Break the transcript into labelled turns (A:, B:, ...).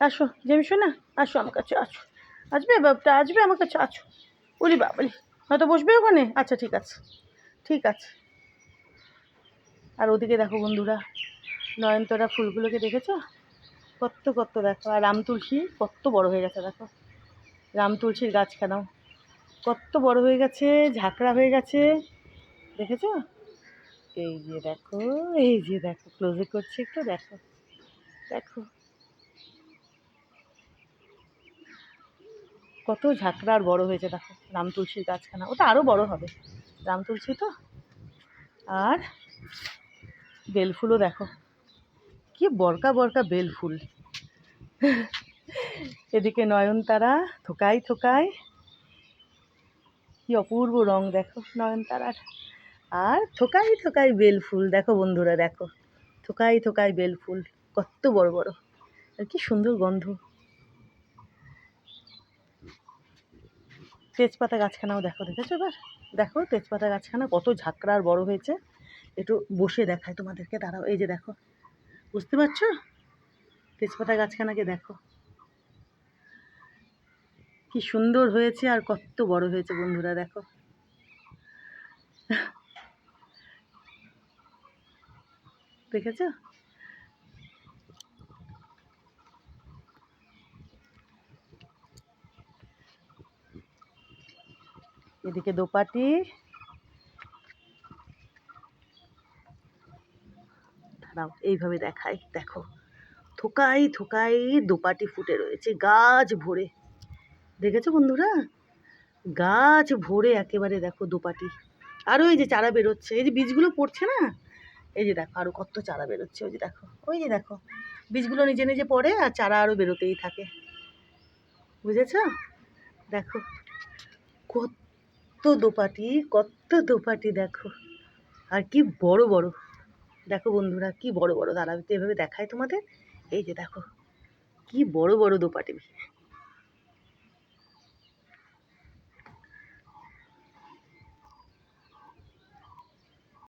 A: আসো জেমি শোনা, আসো আমার কাছে, আসো। আসবে বাবুটা, আসবে আমার কাছে, আছো। বলি বাবলি, হয়তো বসবে ওখানে। আচ্ছা ঠিক আছে, ঠিক আছে। আর ওদিকে দেখো বন্ধুরা, নয়নতারা ফুলগুলোকে দেখেছো? কত কত দেখো। আর রাম তুলসী কত বড় হয়ে গেছে দেখো। রাম তুলসীর গাছখানাও কত বড় হয়ে গেছে, ঝাঁকড়া হয়ে গেছে, দেখেছো? এই যে দেখো, এই যে দেখো, ক্লোজে করছে একটু, দেখো দেখো কত ঝাঁকড়া আর বড় হয়েছে দেখো রাম তুলসীর গাছখানা। ওটা আরও বড় হবে, রাম তুলসী তো। আর বেলফুলও দেখো, কি বরকা বরকা বেলফুল। এদিকে নয়নতারা থোকায় থোকায়, কি অপূর্ব রং দেখো নয়নতারার। আর থোকাই থোকাই বেলফুল দেখো বন্ধুরা, দেখো থোকাই থোকাই বেলফুল, কত বড় বড়, আর কি সুন্দর গন্ধ। তেজপাতা গাছখানাও দেখো, দেখেছো এবার? দেখো তেজপাতা গাছখানা কত ঝাঁকড়া আর বড় হয়েছে। একটু বসে দেখায় তোমাদেরকে, দাঁড়াও। এই যে দেখো, বুঝতে পারছো? তেজপাতা গাছখানাকে দেখো কি সুন্দর হয়েছে আর কত বড় হয়েছে বন্ধুরা, দেখো। দেখেছো? এদিকে দোপাটি, দাঁড়াও এইভাবে দেখাই, দেখো থোকাই থোকাই দোপাটি ফুটে রয়েছে গাছ ভরে। দেখেছো বন্ধুরা? গাছ ভরে একেবারে দেখো দোপাটি। আরও এই যে চারা বেরোচ্ছে, এই যে বীজগুলো পড়ছে না, এই যে দেখো আরও কত চারা বেরোচ্ছে। ওই যে দেখো, ওই যে দেখো, বীজগুলো নিজে নিজে পড়ে আর চারা আরও বেরোতেই থাকে, বুঝেছো? দেখো কত দোপাটি, কত দোপাটি দেখো। আর কি বড় বড়, দেখো বন্ধুরা কি বড় বড়। দাঁড়াও তো এভাবে দেখায় তোমাদের। এই যে দেখো কি বড় বড় দোপাটি।